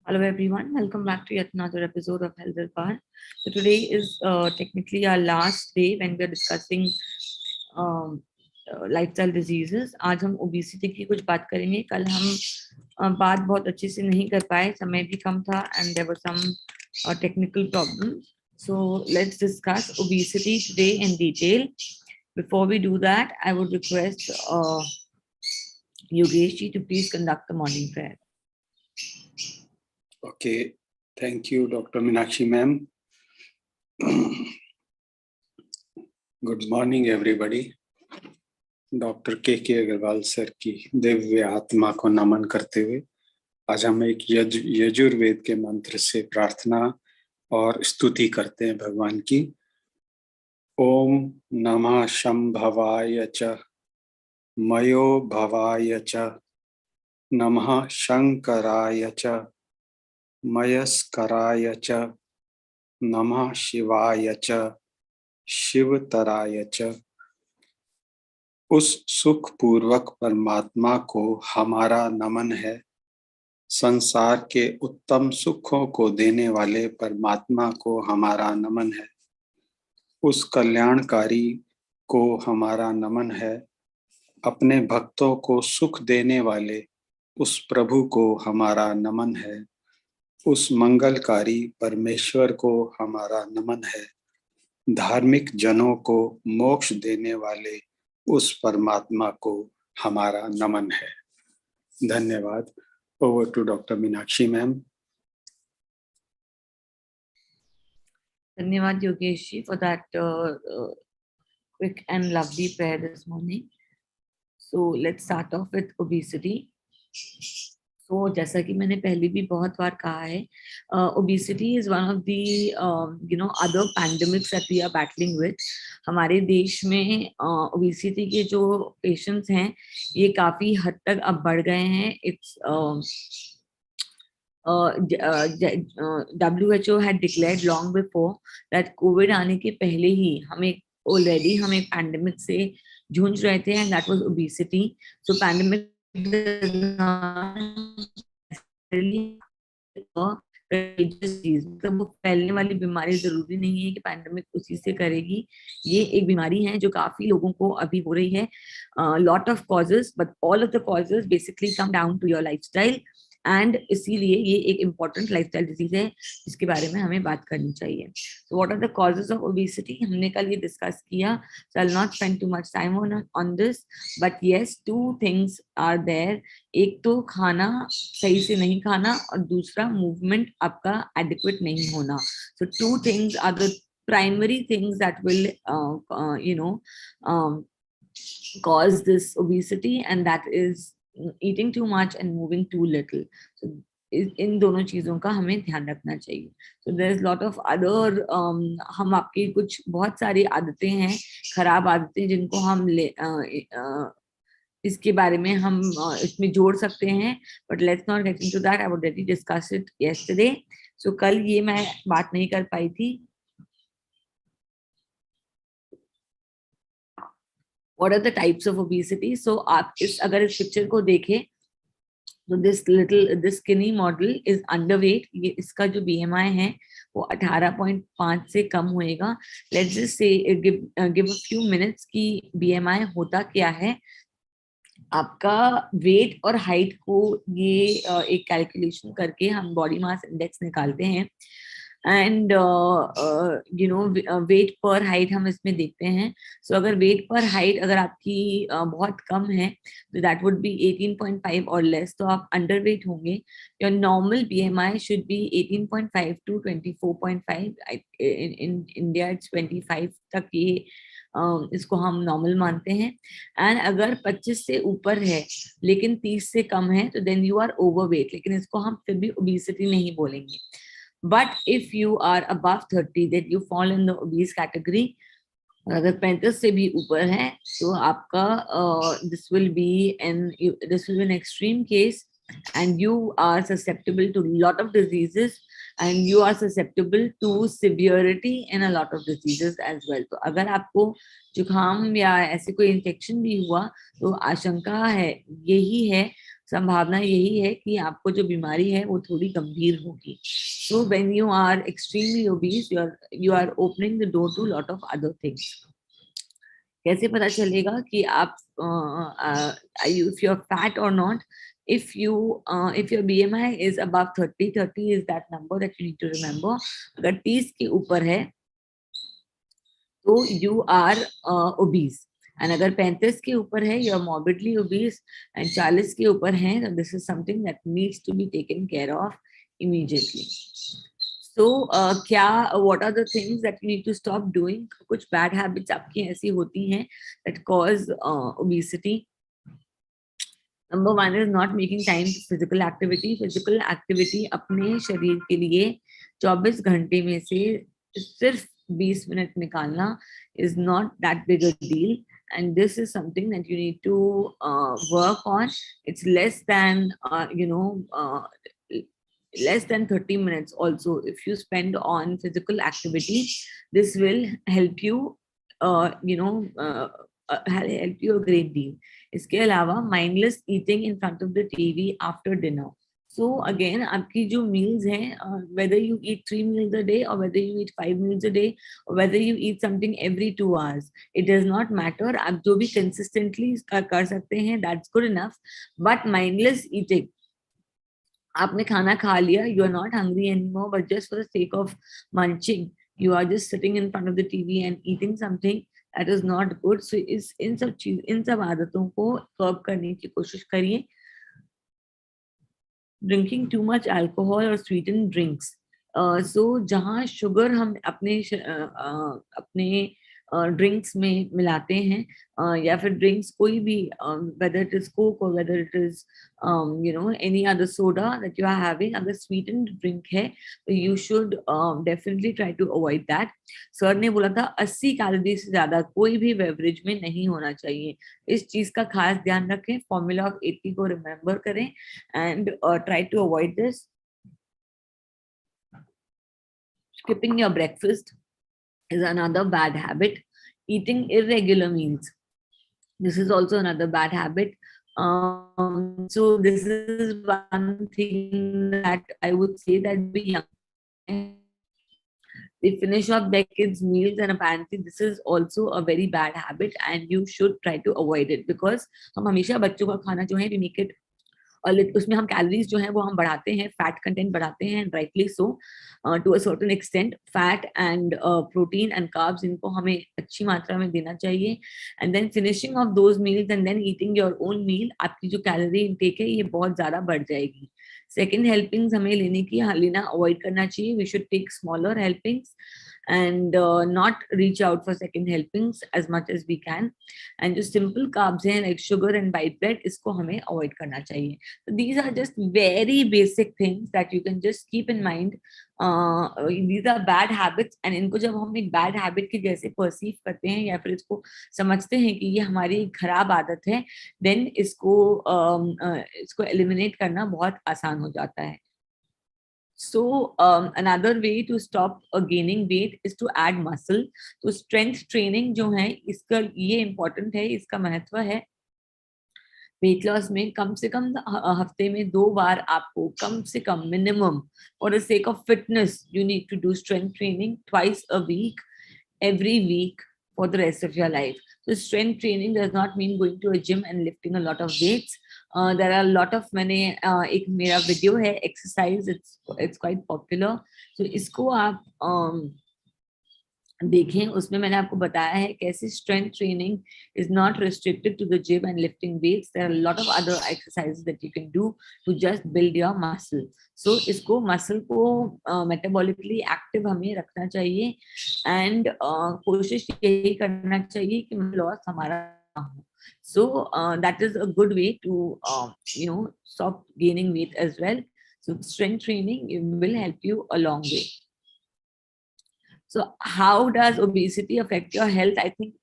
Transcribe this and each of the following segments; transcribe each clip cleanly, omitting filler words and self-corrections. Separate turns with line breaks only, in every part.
Hello everyone, welcome back to yet another episode of Health Bar. So today is technically our last day when we are discussing lifestyle diseases. आज हम obesity की कुछ बात करेंगे. कल हम बात बहुत अच्छे से नहीं कर पाए, समय भी कम था and there were some technical problems. So let's discuss obesity today in detail. Before we do that, I would request Yogesh ji to please conduct the morning prayer.
Okay, thank you, Dr. Meenakshi ma'am. Good morning, everybody. Doctor के Agarwal sir की दिव्य आत्मा को नमन करते हुए आज हम एक यजुर्वेद के मंत्र से प्रार्थना और स्तुति करते हैं भगवान की। ओम नमः शंभवाय च मयो भवाय च नमः शंकराय च मयस्कराय च नमः शिवाय च शिवतराय च। उस सुख पूर्वक परमात्मा को हमारा नमन है। संसार के उत्तम सुखों को देने वाले परमात्मा को हमारा नमन है। उस कल्याणकारी को हमारा नमन है। अपने भक्तों को सुख देने वाले उस प्रभु को हमारा नमन है। उस मंगलकारी परमेश्वर को हमारा नमन है। धार्मिक जनों को मोक्ष देने वाले उस परमात्मा को हमारा नमन है। धन्यवाद। Over to doctor Meenakshi ma'am.
धन्यवाद योगेश जी for that quick and lovely prayer this morning. So let's start off with obesity. So जैसा कि मैंने पहले भी बहुत बार कहा है, obesity is one of the other pandemics that we are battling with. हमारे देश में obesity के जो patients हैं ये काफी हद तक अब बढ़ गए हैं. It's WHO had declared long before that COVID आने के पहले ही हम एक pandemic से जूझ रहे थे, and that was obesity. So pandemic मतलब वो फैलने वाली बीमारी जरूरी नहीं है कि पैंडेमिक उसी से करेगी. ये एक बीमारी है जो काफी लोगों को अभी हो रही है. Lot of causes, but all of the causes basically come down to your lifestyle, and इसीलिए ये एक इम्पॉर्टेंट लाइफस्टाइल डिजीज है जिसके बारे में हमें बात करनी चाहिए. So what are the causes of obesity? हमने कल ये डिस्कस किया, so I'll not spend too much time on this, but yes, two things are there. एक तो खाना सही से नहीं खाना और दूसरा मूवमेंट आपका एडिक्वेट नहीं होना. So two things are the primary things that will cause this obesity, and that is eating too much and moving too little. So इन दोनों चीजों का हमें ध्यान रखना चाहिए. So there is lot of other हम आपकी कुछ बहुत सारी आदतें हैं, खराब आदतें, जिनको हम इसके बारे में हम इसमें जोड़ सकते हैं, but let's not get into that. I already discussed it yesterday. So कल ये मैं बात नहीं कर पाई थी. What are the types of obesity? So आप अगर इस पिक्चर को देखें तो this skinny model is underweight. ये इसका जो BMI है वो 18.5 से कम होएगा. Let's just say give a few minutes की BMI होता क्या है. आपका वेट और हाइट को ये एक कैलकुलेशन करके हम बॉडी मास इंडेक्स निकालते हैं, एंड वेट पर हाइट हम इसमें देखते हैं. सो अगर वेट पर हाइट अगर आपकी बहुत कम है तो दैट वुड बी 18.5 और लेस, तो आप अंडर वेट होंगे. Your normal BMI should be 18.5 to 24.5. In India it's 25 तक ये इसको हम नॉर्मल मानते हैं. एंड अगर 25 से ऊपर है लेकिन 30 से कम है तो देन यू आर ओवरवेट, लेकिन इसको हम फिर भी ओबेसिटी नहीं बोलेंगे. But if you are above 30, then you fall in the obese category. अगर 35 से भी ऊपर है तो आपका this will be an extreme case, and you are susceptible to lot of diseases, and you are susceptible to severity in a lot of diseases as well. तो अगर आपको जुकाम या ऐसे कोई इन्फेक्शन भी हुआ तो आशंका है यही है संभावना यही है कि आपको जो बीमारी है वो थोड़ी गंभीर होगी. So when you are extremely obese, you are opening the door to lot of other things. कैसे पता चलेगा कि आप if you're fat or not? If your BMI is above 30, 30 is that number that you need to remember. अगर 30 के ऊपर है तो you are obese. एंड अगर 35 के ऊपर है you are morbidly obese, and 40 के ऊपर है तो this is something that needs to be taken care of immediately. So क्या what are the things that you need to stop doing? कुछ बैड हैबिट्स आपकी ऐसी होती हैं that cause obesity. Number one is not making time physical activity. Physical activity अपने शरीर के लिए 24 घंटे में से सिर्फ 20 मिनट निकालना is not that big a deal, and this is something that you need to work on. It's less than less than 30 minutes also. If you spend on physical activity, this will help you help you a great deal. इसके अलावा mindless eating in front of the TV after dinner. So again, आपकी जो meals हैं, whether you eat 3 meals a day or whether you eat 5 meals a day or whether you eat something every 2 hours, it does not matter. आप जो भी consistently कर सकते हैं, that's good enough. But mindless eating, आपने खाना खा लिया, you are not hungry anymore, but just for the sake of munching, you are just sitting in front of the TV and eating something, that is not good. So इन सब आदतों को कर्ब करने की कोशिश करिए. ड्रिंकिंग टू मच अल्कोहल और स्वीटन drinks. सो जहाँ sugar हम अपने ड्रिंक्स में मिलाते हैं, या फिर ड्रिंक्स कोई भी, whether it is Coke or whether it is any other soda that you are having, अगर स्वीटेंड ड्रिंक है तो you should definitely try to avoid that. Sir ने बोला था 80 कैलोरी से ज्यादा कोई भी बेवरेज में नहीं होना चाहिए. इस चीज का खास ध्यान रखें. फॉर्मूला ऑफ 80 को रिमेम्बर करें and try to avoid this. Skipping your breakfast is another bad habit. Eating irregular meals, this is also another bad habit. So this is one thing that I would say that we young, they finish off their kids meals, and apparently this is also a very bad habit and you should try to avoid it, because हम हमेशा बच्चों का खाना जो है we make it, और उसमें हम कैलोरीज जो है वो हम बढ़ाते हैं, फैट कंटेंट बढ़ाते हैं, rightly so. To a certain extent fat and protein and carbs, इनको हमें अच्छी मात्रा में देना चाहिए. And then finishing off those meals and then eating your own meal, आपकी जो कैलोरी इनटेक है ये बहुत ज्यादा बढ़ जाएगी. सेकेंड हेल्पिंग्स हमें लेना अवॉइड करना चाहिए. We should take smaller helpings and not reach out for second helpings as much as we can. And जो simple carbs हैं like sugar and white bread, इसको हमें avoid करना चाहिए. So these are just very basic things that you can just keep in mind. These are bad habits, and इनको जब हम एक bad habit के जैसे perceive करते हैं या फिर इसको समझते हैं कि ये हमारी खराब आदत है, then इसको eliminate करना बहुत आसान हो जाता है. So another way to stop gaining weight is to add muscle. तो strength training जो है इसका ये important है, इसका महत्व है. वेट लॉस में कम से कम हफ्ते में 2 बार आपको कम से कम minimum for the sake of fitness you need to do strength training twice a week, every week for the rest of your life. So strength training does not mean going to a gym and lifting a lot of weights. There are a lot of मैंने एक मेरा video है exercise, it's quite popular. So इसको आप देखें, उसमें मैंने आपको बताया है कैसे strength training is not restricted to the gym and lifting weights. There are lot of other exercises that you can do to just build your muscle. So इसको मसल को मेटाबॉलिकली एक्टिव हमें रखना चाहिए एंड कोशिश यही करना चाहिए कि लॉस हमारा ना हो. So that is a good way to stop gaining weight as well. So strength training will help you a long way. So how does obesity affect your health? I think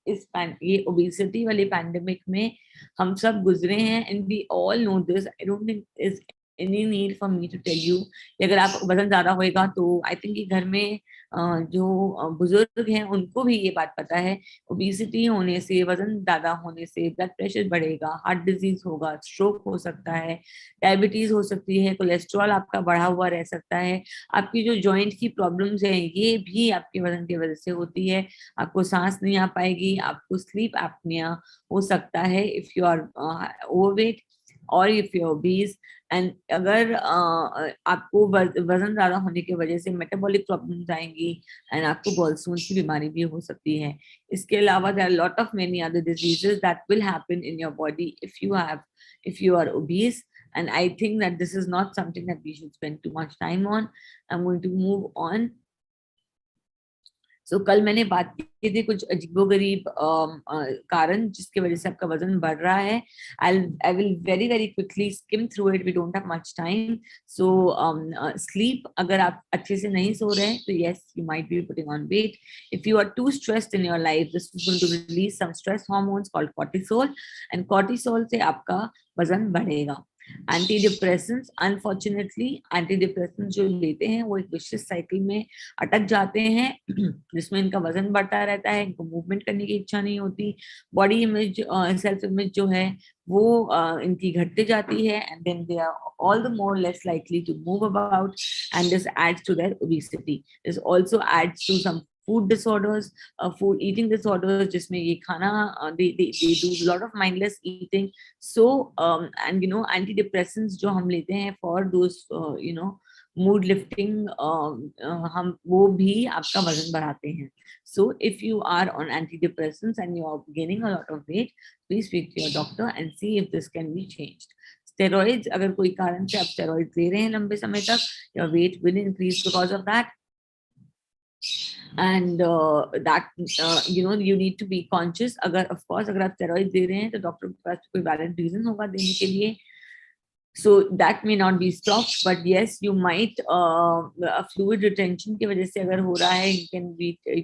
ये obesity वाले pandemic में हम सब गुजरे हैं and we all know this. I don't think is any need for me to tell you कि अगर आप वजन ज्यादा होएगा तो आई थिंक कि घर में जो बुजुर्ग हैं उनको भी ये बात पता है, ओबेसिटी होने से, वजन ज्यादा होने से ब्लड प्रेशर बढ़ेगा, हार्ट डिजीज होगा, स्ट्रोक हो सकता है, डायबिटीज हो सकती है, कोलेस्ट्रॉल आपका बढ़ा हुआ रह सकता है, आपकी जो जॉइंट की प्रॉब्लम्स हैं ये भी आपके वजन की वजह से होती है, आपको सांस नहीं आ पाएगी, आपको स्लीप एपनिया हो सकता है इफ यू आर ओवरवेट और इफ यू ओबीज। एंड अगर आपको वजन ज्यादा होने की वजह से मेटाबॉलिक प्रॉब्लम्स आएंगी एंड आपको गॉलस्टोन्स की बीमारी भी हो सकती है। इसके अलावा there are lot of many other diseases that will happen in your body if you are obese, and I think that this is not something that we should spend too much time on. I'm going to move on. कल मैंने बात की थी कुछ अजीबोगरीब कारण जिसकी वजह से आपका वजन बढ़ रहा है। I will very very quickly skim through it. We don't have much time. Sleep, अगर आप अच्छे से नहीं सो रहे हैं तो yes, you might be putting on weight. If you are too stressed in your life, this is going to release some stress hormones called cortisol, and cortisol से आपका वजन बढ़ेगा। Anti depressants, unfortunately anti depressants जो लेते हैं वो एक vicious cycle में अटक जाते हैं जिसमें इनका वजन बढ़ता रहता है, इनको मूवमेंट करने की इच्छा नहीं होती, बॉडी इमेज, सेल्फ इमेज जो है वो इनकी घटते जाती है, and then they are all the more less likely to move about, and this adds to their obesity. This also adds to some food disorders, food eating disorders जिसमें ये खाना they do a lot of mindless eating. And you know, antidepressants जो हम लेते हैं for those you know mood lifting, हम वो भी आपका वजन बढ़ाते हैं। So if you are on antidepressants and you are gaining a lot of weight, please speak to your doctor and see if this can be changed. Steroids, अगर कोई कारण से आप steroids ले रहे हैं लंबे समय तक, your weight will increase because of that. And that you know, you need to be conscious. अगर of course अगर आप steroids दे रहे हैं तो डॉक्टर के पास कोई valid reason होगा देने के लिए, so that may not be stopped, but yes, you might fluid retention की वजह से अगर हो रहा है, you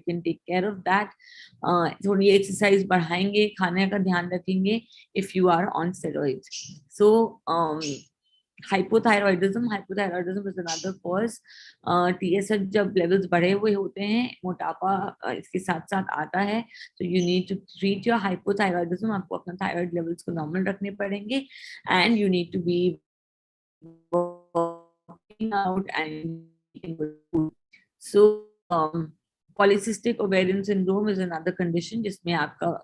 can take care of that. थोड़ी एक्सरसाइज बढ़ाएंगे, खाने का ध्यान रखेंगे if you are on steroids. Hypothyroidism is another cause. TSH जब levels बढ़े हुए होते हैं, मोटापा इसके साथ साथ आता है, so you need to treat your hypothyroidism. आपको अपना thyroid levels को normal रखने पड़ेंगे, and you need to be working out and eating good food. So polycystic ovarian syndrome is another condition जिसमें आपका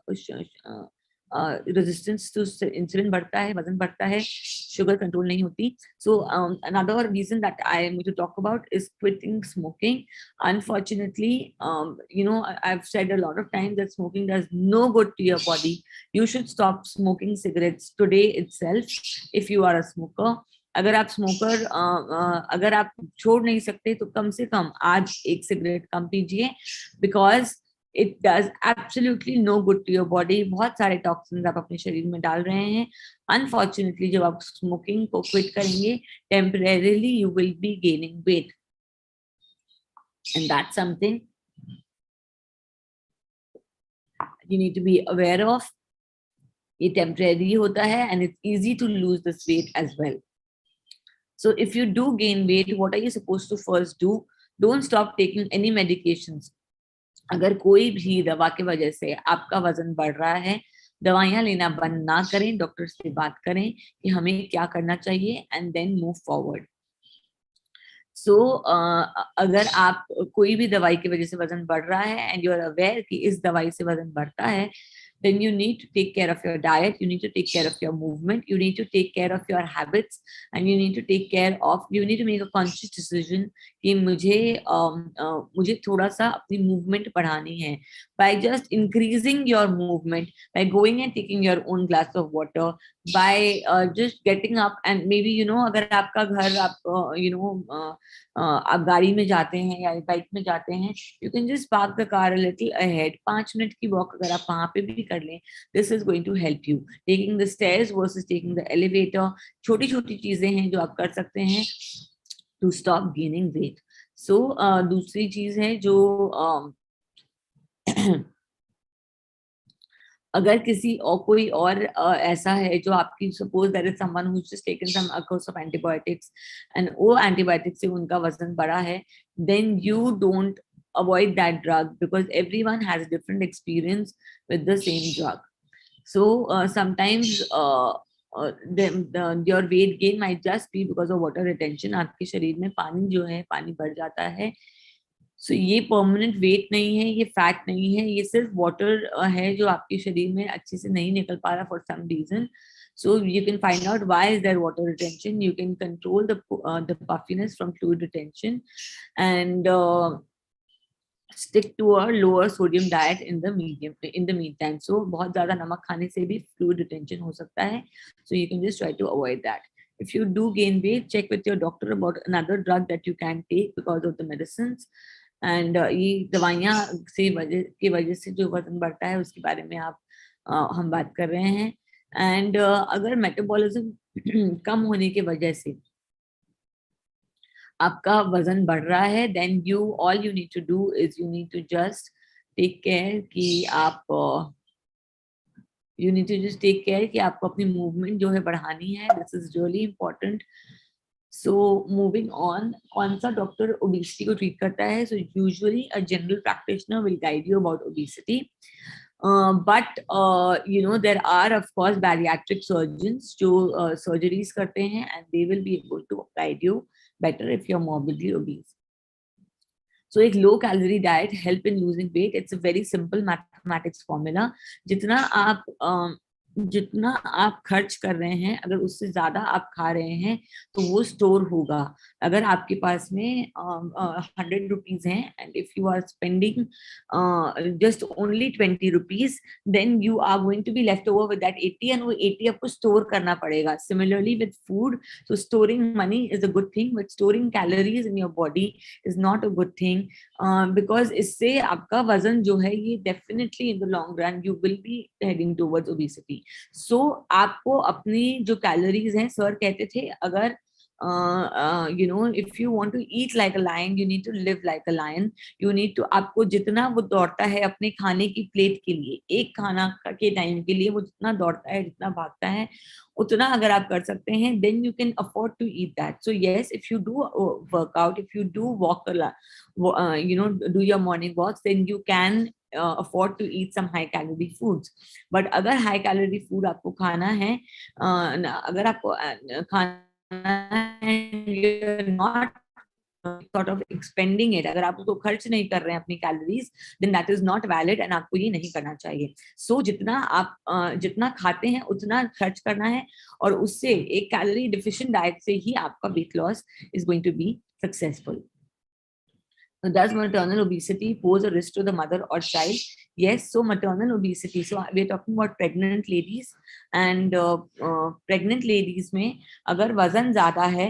रेजिस्टेंस टू इंसुलिन बढ़ता है, वजन बढ़ता है, शुगर कंट्रोल नहीं होती. Another reason that I am going to talk about is quitting smoking. Unfortunately, you know, I've said a lot of times that smoking does no good to your body. You should stop smoking cigarettes today itself if you are a smoker. अगर आप smoker अगर आप छोड़ नहीं सकते तो कम से कम आज एक सिगरेट कम पीजिए, because it does absolutely no good to your body. बहुत सारे टॉक्सिन्स आप अपने शरीर में डाल रहे हैं. अनफॉर्चुनेटली जब आप स्मोकिंग को क्विट करेंगे, temporarily you will be gaining weight, and that's something you need to be aware of. ये टेम्परेरी होता है, and it's easy to lose this weight as well. So if you do gain weight, what are you supposed to first do? Don't stop taking any medications. अगर कोई भी दवा की वजह से आपका वजन बढ़ रहा है, दवाइयां लेना बंद ना करें, डॉक्टर से बात करें कि हमें क्या करना चाहिए, and then move forward. अगर आप कोई भी दवाई की वजह से वजन बढ़ रहा है and you are aware कि इस दवाई से वजन बढ़ता है, then you need to take care of your diet, you need to take care of your movement, you need to take care of your habits, and you need to make a conscious decision कि मुझे थोड़ा सा अपनी movement बढ़ानी है. By just increasing your movement, by going and taking your own glass of water, by just getting up, and maybe you know, अगर आपका घर आप आप गाड़ी में जाते हैं या बाइक में जाते हैं, you can just park the car a little ahead. 5 minute की वॉक अगर आप वहां पे भी कर लें, this is going to help you. Taking the stairs versus taking the elevator, छोटी छोटी चीजें हैं जो आप कर सकते हैं to stop gaining weight. दूसरी चीज है जो अगर किसी और कोई और ऐसा है जो आपकी, suppose that is someone who just taken some course of antibiotics and वो एंटीबायोटिक्स से उनका वजन बढ़ा है, then you don't avoid that drug because everyone has a different experience with the same drug. So sometimes your weight gain might just be because of water retention. आपके शरीर में पानी जो है, पानी बढ़ जाता है. सो ये परमानेंट वेट नहीं है, ये फैट नहीं है, ये सिर्फ वाटर है जो आपके शरीर में अच्छे से नहीं निकल पा रहा for some reason. So you can find out why is there water retention. You can control the puffiness from fluid retention, and stick to a lower sodium diet in the meantime. So बहुत ज़्यादा नमक खाने से भी fluid retention हो सकता है. So you can just try to avoid that. If you do gain weight, check with your doctor about another drug that you can take because of the medicines. And ये दवाइयाँ की वजह से जो वजन बढ़ता है उसके बारे में हम बात कर रहे हैं. एंड अगर मेटाबॉलिज्म कम होने की वजह से आपका वजन बढ़ रहा है, then all you need to do is you need to just take care कि आपको अपनी मूवमेंट जो है बढ़ानी है. This is really important. So moving on, कौन सा डॉक्टर ओबेसिटी को ट्रीट करता है? So usually a general practitioner will guide you about obesity. But there are of course bariatric surgeons जो surgeries करते हैं, and they will be able to guide you better if you're morbidly obese. So एक low calorie diet help in losing weight. It's a very simple mathematics formula. जितना आप खर्च कर रहे हैं, अगर उससे ज्यादा आप खा रहे हैं तो वो स्टोर होगा. अगर आपके पास में 100 रुपीज हैं and if you are spending just only 20 rupees, then you are going to be left over with that 80, and वो 80 आपको स्टोर करना पड़ेगा. Similarly with food, so storing money is a good thing, but storing calories in your body is not a good thing, because इससे आपका वजन जो है ये definitely in the long run you will be heading towards obesity. So आपको अपनी जो calories हैं, सर कहते थे अगर if you want to eat like a lion, you need to live like a lion. You need to, आपको जितना वो दौड़ता है अपने खाने की प्लेट के लिए, एक खाना के टाइम के लिए वो जितना दौड़ता है, जितना भागता है, उतना अगर आप कर सकते हैं, then you can afford to eat that. So yes, if you do workout, if you do walk a lot, do your morning walks, then you can afford to eat some high calorie foods. But अगर high calorie food आपको खाना है, अगर आपको खाना you're not sort of expending it, अगर आप उसको खर्च नहीं कर रहे हैं अपनी calories, then that is not valid and आपको ये नहीं करना चाहिए. So जितना आप जितना खाते हैं उतना खर्च करना है, और उससे एक कैलोरी डिफिशिएंट डाइट से ही आपका weight loss is going to be successful. So does maternal obesity pose a risk to the mother or child? Yes. So maternal obesity, so we are talking about pregnant ladies, and pregnant ladies में अगर वजन ज्यादा है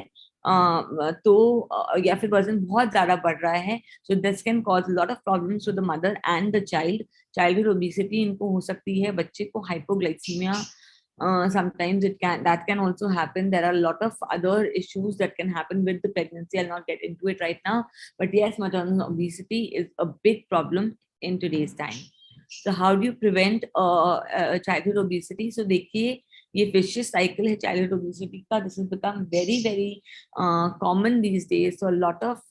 तो या फिर वजन बहुत ज्यादा बढ़ रहा है, so this can cause a lot of problems to the mother and the child. Childhood obesity इनको हो सकती है, बच्चे को hypoglycemia. Sometimes that can also happen. There are a lot of other issues that can happen with the pregnancy. I'll not get into it right now, but yes, maternal obesity is a big problem in today's time. So how do you prevent childhood obesity? So देखिए, ये vicious cycle है childhood obesity का. This has become very very common these days. So a lot of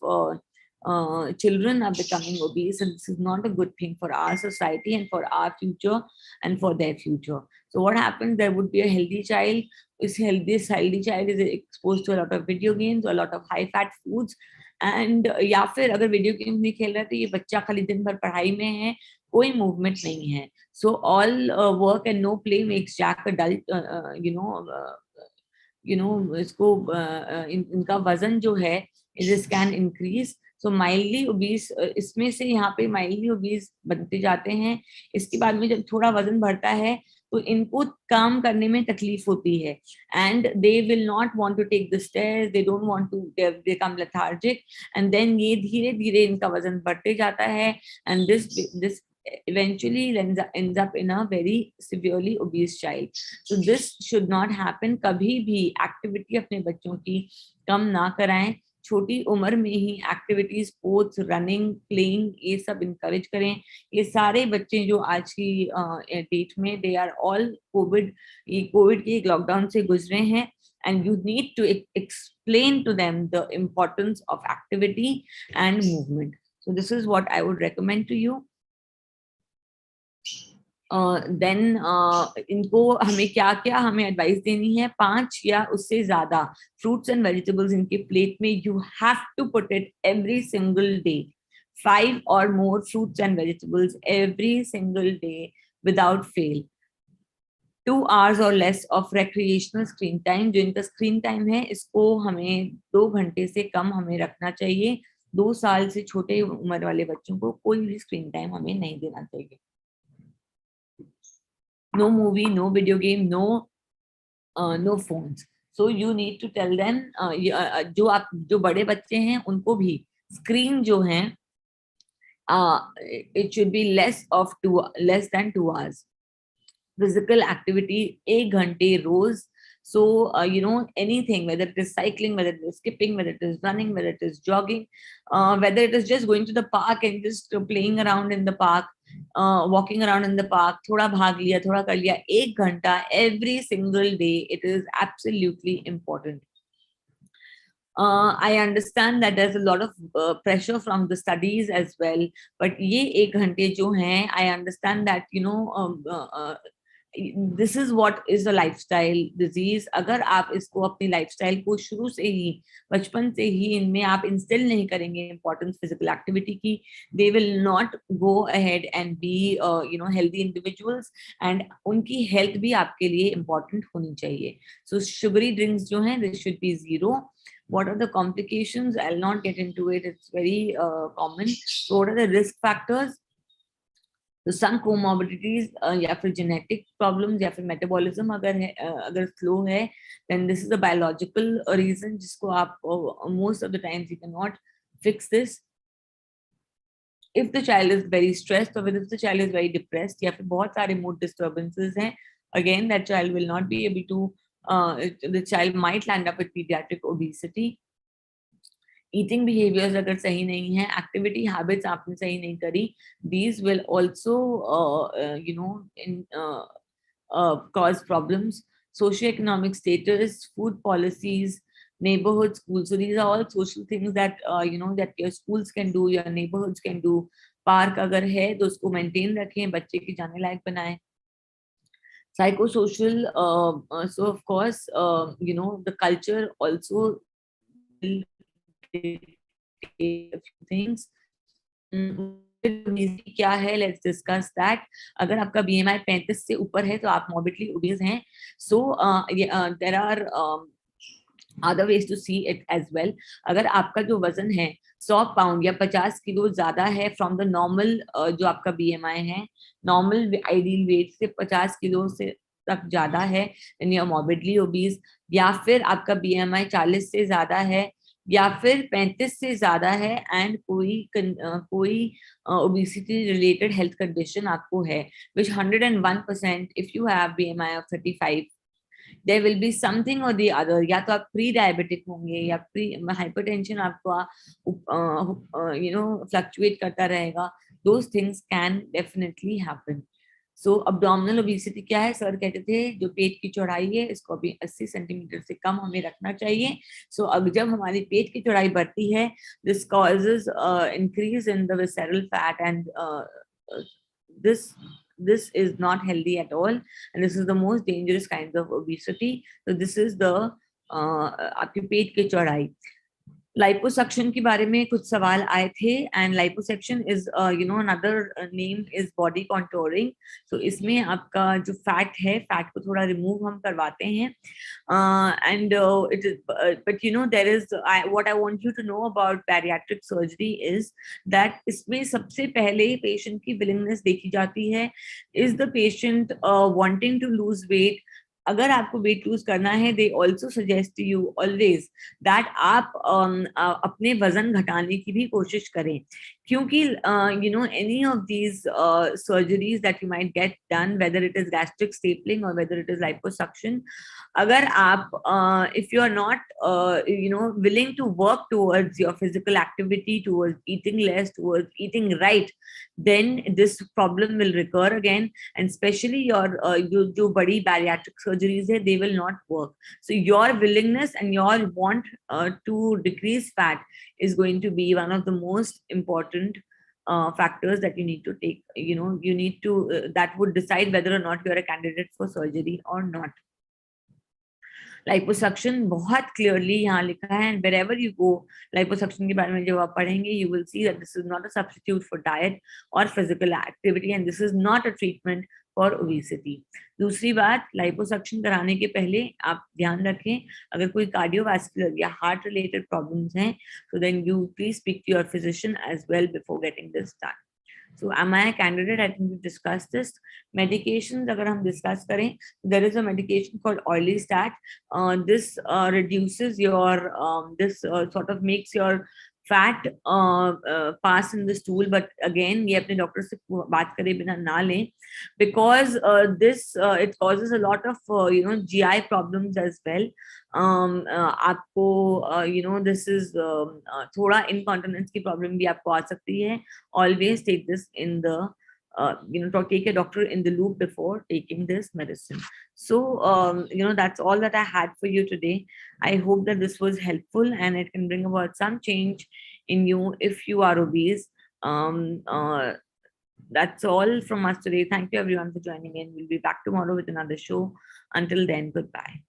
children are becoming obese, and this is not a good thing for our society and for our future and for their future. So what happens, there would be a healthy child. This healthy child is exposed to a lot of video games, a lot of high fat foods, and या फिर अगर video game नहीं खेल रहा है तो ये बच्चा खाली दिन भर पढ़ाई में है, कोई मूवमेंट नहीं है. So all work and no play makes Jack a dull, इसको इनका वजन जो है this can increase. So mildly obese, इसमें से यहाँ पे mildly obese बनते जाते हैं. इसके बाद में जब थोड़ा वजन बढ़ता है तो इनको काम करने में तकलीफ होती है, and they will not want to take the stairs, they don't want to, they become lethargic, and then ये धीरे धीरे इनका वजन बढ़ते जाता है, and this eventually ends up in a very severely obese child. So this should not happen. कभी भी एक्टिविटी अपने बच्चों की कम ना कराएं. छोटी उम्र में ही एक्टिविटीज, स्पोर्ट्स, रनिंग, प्लेइंग, ये सब इंकरेज करें। ये सारे बच्चे जो आज की डेट में दे आर ऑल कोविड, ये कोविड के एक लॉकडाउन से गुजरे हैं, and you need to explain to them the importance of activity and movement. So this is what I would recommend to you. Then इनको हमें क्या क्या हमें एडवाइस देनी है, 5 या उससे ज्यादा फ्रूट्स एंड वेजिटेबल्स इनके प्लेट में you have to put it every single day, 5 or more fruits and vegetables every single day without fail. 2 hours or less of recreational screen time, जो इनका स्क्रीन टाइम है इसको हमें 2 घंटे से कम हमें रखना चाहिए। 2 साल से छोटे उम्र वाले बच्चों को कोई भी स्क्रीन टाइम हमें नहीं देना चाहिए। No movie, no video game, no phones. So you need to tell them, जो बड़े बच्चे हैं उनको भी स्क्रीन जो है it should be less than 2 hours. Physical activity 1 घंटे रोज. So anything, whether it is cycling, whether it is skipping, whether it is running, whether it is jogging, whether it is just going to the park and just playing around in the park, walking around in the park, थोड़ा भाग लिया, थोड़ा कर लिया, 1 घंटा every single day, it is absolutely important. I understand that there's a lot of pressure from the studies as well, but ये 1 घंटे जो हैं, I understand that this is what is a lifestyle disease. अगर आप इसको अपनी lifestyle को शुरू से ही, बचपन से ही इनमें आप इंस्टिल नहीं करेंगे इंपॉर्टेंस फिजिकल एक्टिविटी की, they will not go ahead and be healthy individuals, and उनकी हेल्थ भी आपके लिए इंपॉर्टेंट होनी चाहिए। सो शुगरी ड्रिंक्स जो हैं this should be zero. What are the complications? I'll not get into it. It's very common. So what are the risk factors? तो some comorbidities या फिर genetic problems या फिर metabolism अगर slow है, then this is a biological reason जिसको आप most of the times you cannot fix this. If the child is very stressed or if the child is very depressed या फिर बहुत सारे mood disturbances हैं, again that child will not be able to the child might land up with pediatric obesity. Eating behaviours अगर सही नहीं है, activity habits आपने सही नहीं करी, these will also cause problems. Socioeconomic status, food policies, neighborhood schools, so these are all social things that that your schools can do, your neighborhoods can do. Park अगर है तो उसको मेंटेन रखें, बच्चे की जाने लायक बनाएं. Psychosocial, so of course the culture also will a few things. क्या है, लेट्स डिस्कस दैट. अगर आपका BMI 35 से ऊपर है तो आप मॉर्बिडली ओबीज हैं. So there are other ways to see it as well. अगर आपका जो वजन है 100 पाउंड या 50 किलो ज्यादा है फ्रॉम द नॉर्मल, जो आपका BMI है, नॉर्मल आइडियल वेट से 50 किलो से तक ज्यादा है, then you are morbidly obese. या फिर आपका BMI 40 से ज्यादा है या फिर 35 से ज्यादा है एंड कोई ओबेसिटी रिलेटेड हेल्थ कंडीशन आपको है, which 101% if you have BMI of 35, there will be something or the other. या तो आप प्री डायबिटिक होंगे या प्री हाइपरटेंशन आपको फ्लक्चुएट करता रहेगा. those things can definitely happen. So abdominal obesity क्या है? सर कहते थे जो पेट की चौड़ाई है इसको अभी 80 सेंटीमीटर से कम हमें रखना चाहिए. सो अब जब हमारी पेट की चौड़ाई बढ़ती है, this causes increase in the visceral fat and this is not healthy at all, and this is the most dangerous kind of obesity. So this is the आपके पेट की चौड़ाई. लाइपोसक्शन के बारे में कुछ सवाल आए थे, and liposuction is another name is body contouring. तो इसमें आपका जो फैट है, फैट को थोड़ा रिमूव हम करवाते हैं, and it is but there is what I want you to know about bariatric surgery is that इसमें सबसे पहले पेशेंट की विलिंगनेस देखी जाती है. Is the patient wanting to lose weight अगर आपको वेट लूज करना है, they also suggest you always that आप अपने वजन घटाने की भी कोशिश करें, क्योंकि you know any of these surgeries that you might get done, weather it is gastric stippling और वेदर इट इज लाइपोसक्शन, अगर आप if you are not you know willing to work towards your physical activity, towards eating less, towards eating right, then this problem will recur again, and especially your जो बड़ी bariatric surgeries है, they will not work. So your willingness and your want to decrease fat is going to be one of the most important factors that you need to take, you know, you need to that would decide whether or not you're a candidate for surgery or not. Liposuction बहुत clearly यहाँ लिखा है, and wherever you go, liposuction के बारे में जब आप पढ़ेंगे, you will see that this is not a substitute for diet or physical activity, and this is not a treatment for obesity. दूसरी बात, लाइपोसक्शन कराने के पहले आप ध्यान रखें, अगर कोई कार्डियोवास्कुलर या हार्ट रिलेटेड प्रॉब्लम्स हैं, so then you please speak to your physician as well before getting this done. So am I a candidate? I think we discussed this. Medications, अगर हम discuss करें, there is a medication called Orlistat. This reduces your, this sort of makes your fat pass in the stool, but again ये अपने doctor से बात करे बिना ना लें, because this it causes a lot of you know GI problems as well. आपको you know this is थोड़ा incontinence की problem भी आपको आ सकती है. Always take this in the you know take a doctor in the loop before taking this medicine. So you know that's all that I had for you today. I hope that this was helpful and it can bring about some change in you if you are obese. That's all from us today. Thank you everyone for joining in. We'll be back tomorrow with another show. Until then, goodbye.